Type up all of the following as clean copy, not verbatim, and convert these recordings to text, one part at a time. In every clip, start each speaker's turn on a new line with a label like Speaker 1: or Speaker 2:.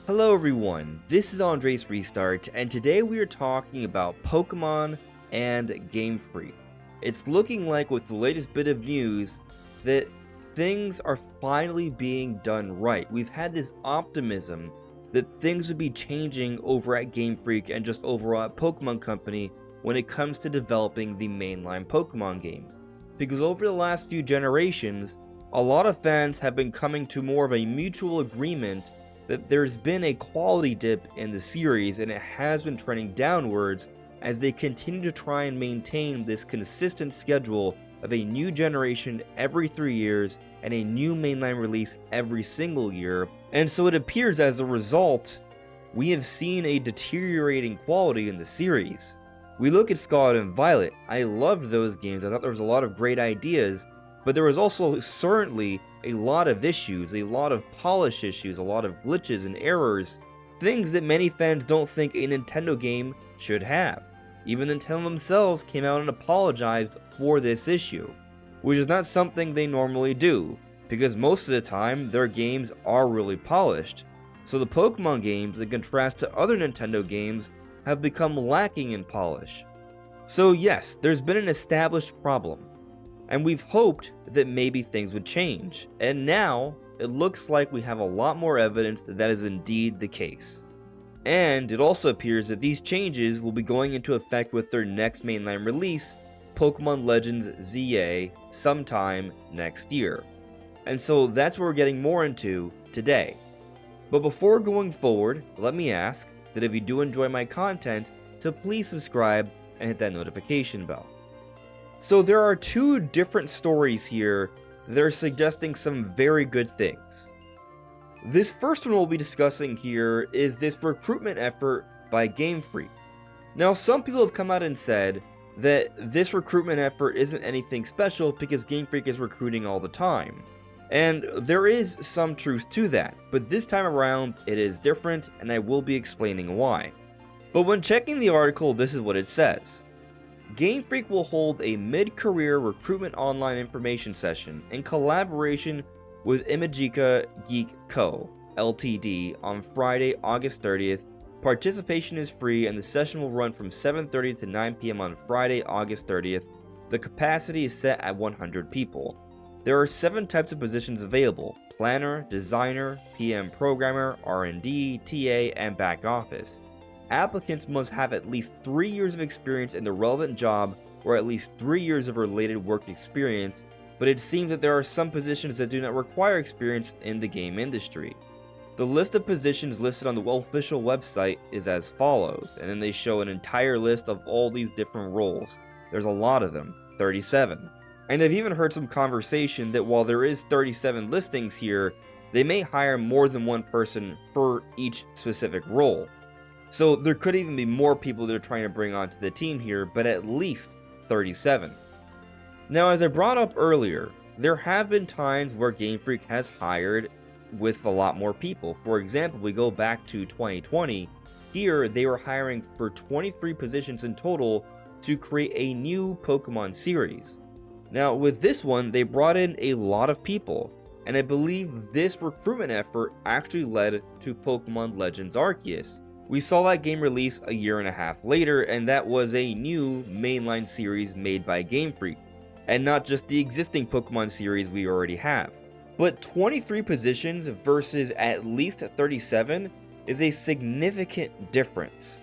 Speaker 1: Hello everyone, this is AndresRestart, and today we are talking about Pokemon and Game Freak. It's looking like with the latest bit of news that things are finally being done right. We've had this optimism that things would be changing over at Game Freak and just overall at Pokemon Company when it comes to developing the mainline Pokemon games. Because over the last few generations, a lot of fans have been coming to more of a mutual agreement that there's been a quality dip in the series and it has been trending downwards as they continue to try and maintain this consistent schedule of a new generation every 3 years and a new mainline release every single year. And so it appears as a result, we have seen a deteriorating quality in the series. We look at Scarlet and Violet. I loved those games. I thought there was a lot of great ideas, but there was also certainly a lot of issues, a lot of polish issues, a lot of glitches and errors, things that many fans don't think a Nintendo game should have. Even Nintendo themselves came out and apologized for this issue, which is not something they normally do, because most of the time their games are really polished. So the Pokemon games, in contrast to other Nintendo games, have become lacking in polish. So yes, there's been an established problem, and we've hoped that maybe things would change, and now it looks like we have a lot more evidence that that is indeed the case. And it also appears that these changes will be going into effect with their next mainline release, Pokemon Legends ZA, sometime next year. And so that's what we're getting more into today. But before going forward, let me ask that if you do enjoy my content, to please subscribe and hit that notification bell. So there are two different stories here that are suggesting some very good things. This first one we'll be discussing here is this recruitment effort by Game Freak. Now, some people have come out and said that this recruitment effort isn't anything special because Game Freak is recruiting all the time. And there is some truth to that, but this time around it is different, and I will be explaining why. But when checking the article, this is what it says. Game Freak will hold a mid-career recruitment online information session in collaboration with Imagika Geek Co., Ltd. on Friday, August 30th. Participation is free and the session will run from 7:30 to 9 p.m. on Friday, August 30th. The capacity is set at 100 people. There are 7 types of positions available: planner, designer, PM programmer, R&D, TA, and back office. Applicants must have at least 3 years of experience in the relevant job or at least 3 years of related work experience, but it seems that there are some positions that do not require experience in the game industry. The list of positions listed on the official website is as follows, and then they show an entire list of all these different roles. There's a lot of them, 37. And I've even heard some conversation that while there is 37 listings here, they may hire more than one person for each specific role. So there could even be more people they're trying to bring onto the team here, but at least 37. Now, as I brought up earlier, there have been times where Game Freak has hired with a lot more people. For example, we go back to 2020. Here, they were hiring for 23 positions in total to create a new Pokemon series. Now, with this one, they brought in a lot of people, and I believe this recruitment effort actually led to Pokemon Legends Arceus. We saw that game release a year and a half later, and that was a new mainline series made by Game Freak, and not just the existing Pokemon series we already have. But 23 positions versus at least 37 is a significant difference.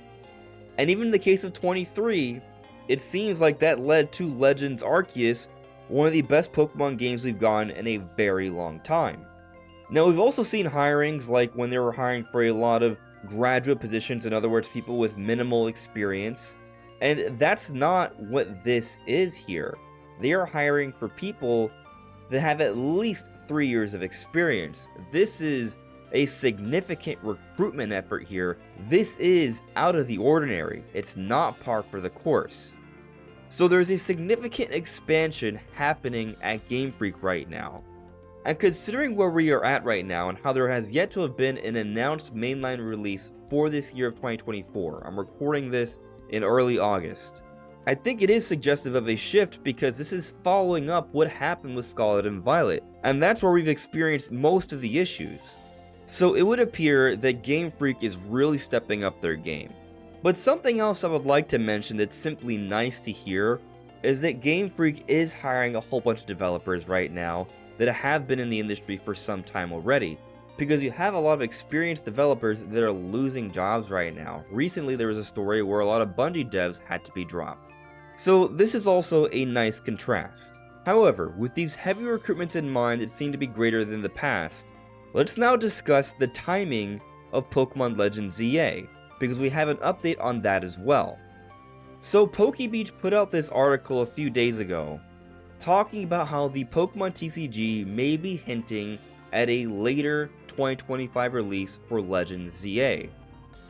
Speaker 1: And even in the case of 23, it seems like that led to Legends Arceus, one of the best Pokemon games we've gotten in a very long time. Now, we've also seen hirings like when they were hiring for a lot of graduate positions, in other words, people with minimal experience, and that's not what this is here. They are hiring for people that have at least 3 years of experience. This is a significant recruitment effort here. This is out of the ordinary. It's not par for the course. So there's a significant expansion happening at Game Freak right now. And considering where we are at right now and how there has yet to have been an announced mainline release for this year of 2024, I'm recording this in early August, I think it is suggestive of a shift because this is following up what happened with Scarlet and Violet, and that's where we've experienced most of the issues. So it would appear that Game Freak is really stepping up their game. But something else I would like to mention that's simply nice to hear is that Game Freak is hiring a whole bunch of developers right now that have been in the industry for some time already, because you have a lot of experienced developers that are losing jobs right now. Recently there was a story where a lot of Bungie devs had to be dropped. So this is also a nice contrast. However, with these heavy recruitments in mind that seem to be greater than the past, let's now discuss the timing of Pokemon Legends ZA, because we have an update on that as well. So PokeBeach put out this article a few days ago, talking about how the Pokemon TCG may be hinting at a later 2025 release for Legends ZA.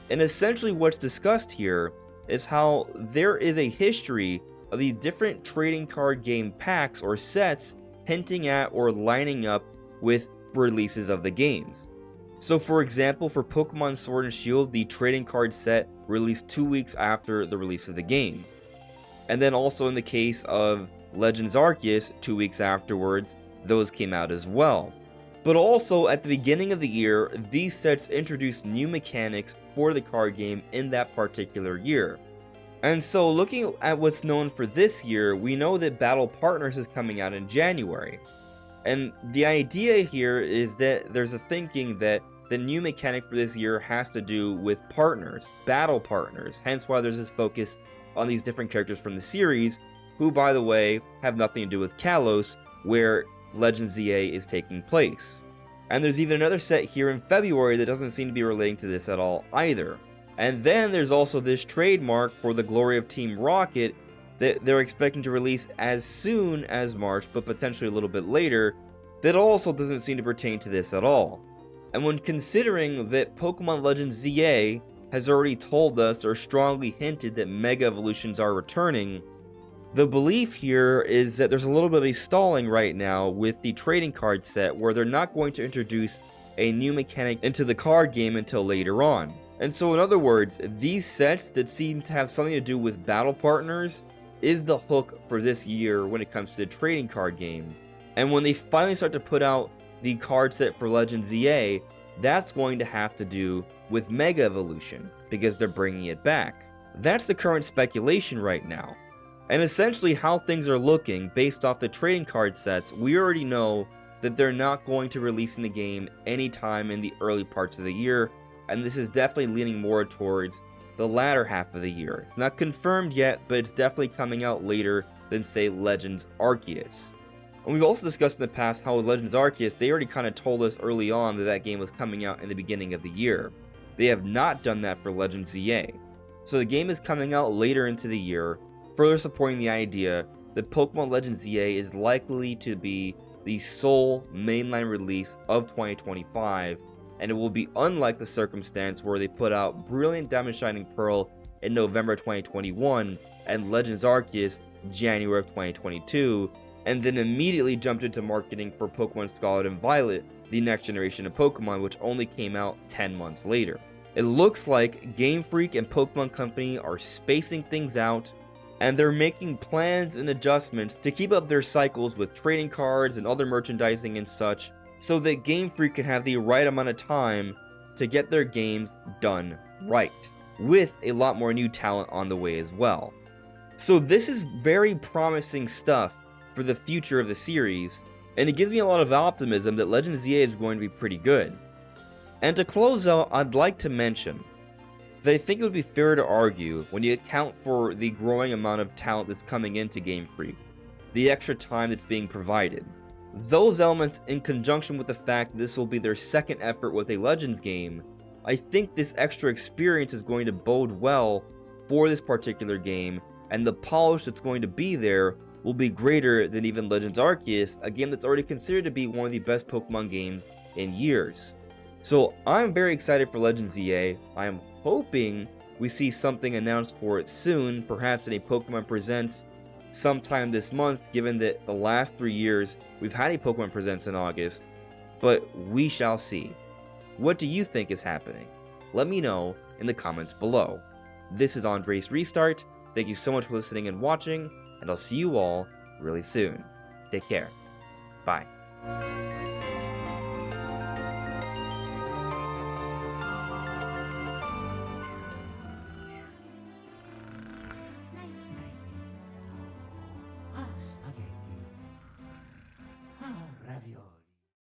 Speaker 1: And essentially what's discussed here is how there is a history of the different trading card game packs or sets hinting at or lining up with releases of the games. So for example, for Pokemon Sword and Shield, the trading card set released 2 weeks after the release of the games. And then also in the case of Legends Arceus, 2 weeks afterwards, those came out as well. But also at the beginning of the year, these sets introduced new mechanics for the card game in that particular year. And so looking at what's known for this year, we know that Battle Partners is coming out in January. And the idea here is that there's a thinking that the new mechanic for this year has to do with partners, battle partners, hence why there's this focus on these different characters from the series, who by the way, have nothing to do with Kalos, where Legends ZA is taking place. And there's even another set here in February that doesn't seem to be relating to this at all either. And then there's also this trademark for the Glory of Team Rocket that they're expecting to release as soon as March, but potentially a little bit later, that also doesn't seem to pertain to this at all. And when considering that Pokemon Legends ZA has already told us or strongly hinted that Mega Evolutions are returning, the belief here is that there's a little bit of a stalling right now with the trading card set where they're not going to introduce a new mechanic into the card game until later on. And so in other words, these sets that seem to have something to do with battle partners is the hook for this year when it comes to the trading card game. And when they finally start to put out the card set for Legends ZA, that's going to have to do with Mega Evolution, because they're bringing it back. That's the current speculation right now. And essentially how things are looking based off the trading card sets, we already know that they're not going to release in the game anytime in the early parts of the year, and this is definitely leaning more towards the latter half of the year. It's not confirmed yet, but it's definitely coming out later than say Legends Arceus. And we've also discussed in the past how with Legends Arceus, they already kind of told us early on that that game was coming out in the beginning of the year. They have not done that for Legends ZA. So the game is coming out later into the year, further supporting the idea that Pokemon Legends ZA is likely to be the sole mainline release of 2025, and it will be unlike the circumstance where they put out Brilliant Diamond Shining Pearl in November 2021 and Legends Arceus January of 2022, and then immediately jumped into marketing for Pokemon Scarlet and Violet, the next generation of Pokemon, which only came out 10 months later. It looks like Game Freak and Pokemon Company are spacing things out, and they're making plans and adjustments to keep up their cycles with trading cards and other merchandising and such, so that Game Freak can have the right amount of time to get their games done right, with a lot more new talent on the way as well. So this is very promising stuff for the future of the series, and it gives me a lot of optimism that Legends ZA is going to be pretty good. And to close out, I'd like to mention that I think it would be fair to argue, when you account for the growing amount of talent that's coming into Game Freak, the extra time that's being provided, those elements in conjunction with the fact that this will be their second effort with a Legends game, I think this extra experience is going to bode well for this particular game, and the polish that's going to be there will be greater than even Legends Arceus, a game that's already considered to be one of the best Pokemon games in years. So I'm very excited for Legends ZA. I am hoping we see something announced for it soon, perhaps in a Pokemon Presents sometime this month, given that the last 3 years we've had a Pokemon Presents in August, but we shall see. What do you think is happening? Let me know in the comments below. This is AndresRestart. Thank you so much for listening and watching, and I'll see you all really soon. Take care. Bye.